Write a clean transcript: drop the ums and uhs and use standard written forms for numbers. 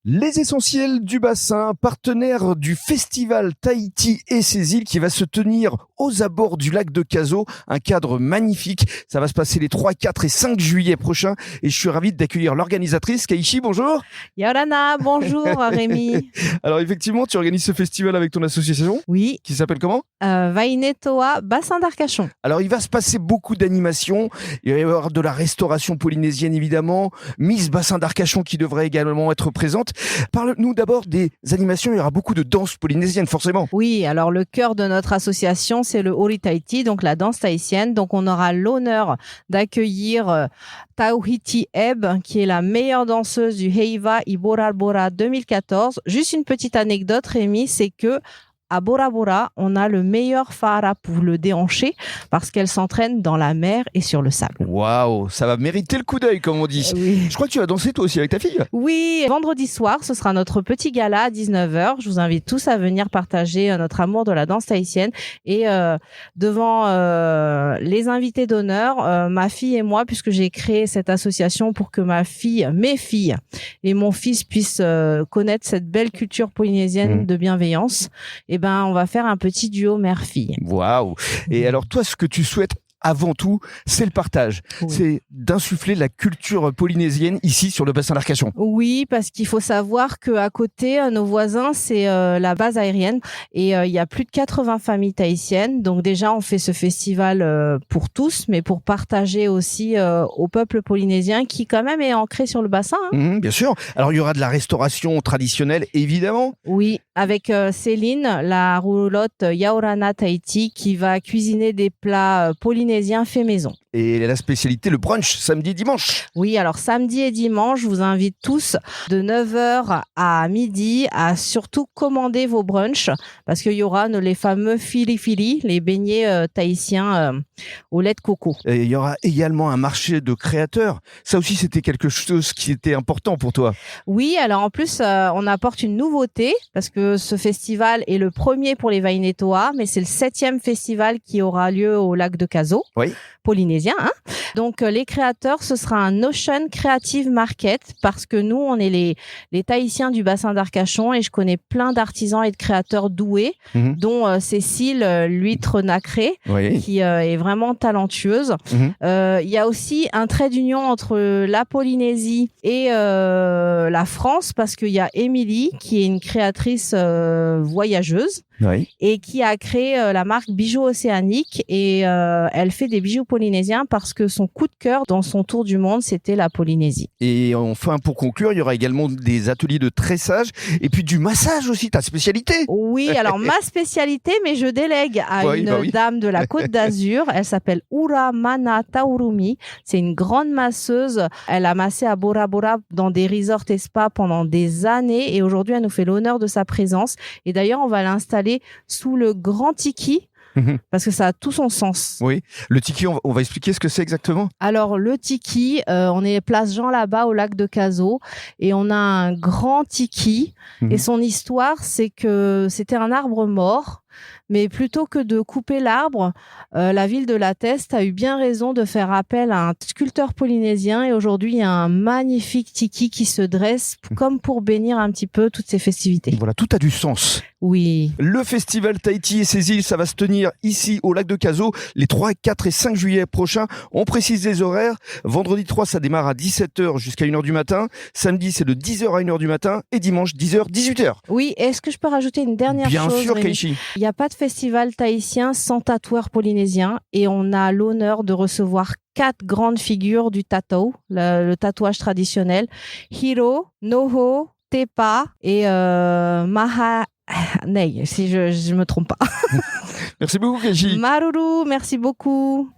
Les essentiels du bassin, partenaire du festival Tahiti et ses îles qui va se tenir aux abords du lac de Cazaux. Un cadre magnifique. Ça va se passer les 3, 4 et 5 juillet prochains. Et je suis ravi d'accueillir l'organisatrice, Keishi, bonjour. Yorana, bonjour Rémi. Alors effectivement, tu organises ce festival avec ton association. Oui. Qui s'appelle comment? Vainetoa, bassin d'Arcachon. Alors il va se passer beaucoup d'animations. Il va y avoir de la restauration polynésienne évidemment. Miss Bassin d'Arcachon qui devrait également être présente. Parle-nous d'abord des animations. Il y aura beaucoup de danse polynésienne forcément. Oui, alors le cœur de notre association, c'est le Ori Tahiti, donc la danse tahitienne. Donc on aura l'honneur d'accueillir Tauhiti Eb, qui est la meilleure danseuse du Heiva i Bora Bora 2014. Juste une petite anecdote, Rémi, c'est que à Bora Bora, on a le meilleur phara pour le déhancher parce qu'elle s'entraîne dans la mer et sur le sable. Waouh, ça va mériter le coup d'œil comme on dit. Oui. Je crois que tu vas danser toi aussi avec ta fille. Oui, vendredi soir, ce sera notre petit gala à 19h. Je vous invite tous à venir partager notre amour de la danse tahitienne. Et devant les invités d'honneur, ma fille et moi, puisque j'ai créé cette association pour que mes filles et mon fils puissent connaître cette belle culture polynésienne de bienveillance, eh ben, on va faire un petit duo mère-fille. Waouh. Et alors toi, ce que tu souhaites avant tout, c'est le partage. Oui. C'est d'insuffler la culture polynésienne ici sur le bassin d'Arcachon. Oui, parce qu'il faut savoir qu'à côté, nos voisins, c'est la base aérienne et il y a plus de 80 familles tahitiennes. Donc déjà, on fait ce festival pour tous, mais pour partager aussi au peuple polynésien qui quand même est ancré sur le bassin. Hein. Bien sûr. Alors il y aura de la restauration traditionnelle, évidemment. Oui, avec Céline, la roulotte Yaorana Tahiti, qui va cuisiner des plats polynésiens fait maison. Et la spécialité, le brunch, samedi et dimanche. Oui, alors samedi et dimanche, je vous invite tous de 9h à midi à surtout commander vos brunchs parce qu'il y aura les fameux fili-fili, les beignets tahitiens au lait de coco. Et il y aura également un marché de créateurs. Ça aussi, c'était quelque chose qui était important pour toi. Oui, alors en plus, on apporte une nouveauté parce que ce festival est le premier pour les Vainetoa, mais c'est le 7e festival qui aura lieu au lac de Cazaux. Oui. Polynésien. Hein. Donc, les créateurs, ce sera un Ocean Creative Market parce que nous, on est les Tahitiens du bassin d'Arcachon et je connais plein d'artisans et de créateurs doués, dont Cécile, l'huître nacrée, qui est vraiment talentueuse. Il y a aussi un trait d'union entre la Polynésie et la France parce qu'il y a Émilie, qui est une créatrice voyageuse. Oui. Et qui a créé la marque Bijoux Océanique et elle fait des bijoux polynésiens parce que son coup de cœur dans son tour du monde, c'était la Polynésie. Et enfin, pour conclure, il y aura également des ateliers de tressage et puis du massage aussi, ta spécialité. Oui, alors ma spécialité, mais je délègue à une dame de la Côte d'Azur. Elle s'appelle Ura Mana Taurumi. C'est une grande masseuse. Elle a massé à Bora Bora dans des resorts et spas pendant des années et aujourd'hui, elle nous fait l'honneur de sa présence. Et d'ailleurs, on va l'installer sous le grand tiki parce que ça a tout son sens. Oui, le tiki, on va expliquer ce que c'est exactement. Alors le tiki, on est place Jean là-bas au lac de Cazaux et on a un grand tiki et son histoire, c'est que c'était un arbre mort. Mais plutôt que de couper l'arbre, la ville de La Teste a eu bien raison de faire appel à un sculpteur polynésien et aujourd'hui, il y a un magnifique tiki qui se dresse comme pour bénir un petit peu toutes ces festivités. Voilà, tout a du sens. Oui. Le festival Tahiti et ses îles, ça va se tenir ici au lac de Cazaux les 3, 4 et 5 juillet prochains. On précise les horaires. Vendredi 3, ça démarre à 17h jusqu'à 1h du matin. Samedi, c'est de 10h à 1h du matin et dimanche 10h, 18h. Oui, est-ce que je peux rajouter une dernière chose? Bien sûr, Keishi. Il n'y a pas de festival tahitien sans tatoueur polynésien et on a l'honneur de recevoir 4 grandes figures du tatou, le tatouage traditionnel. Hiro, Noho, Tepa et Maha... si je me trompe pas. Merci beaucoup, Keishi. Maruru, merci beaucoup.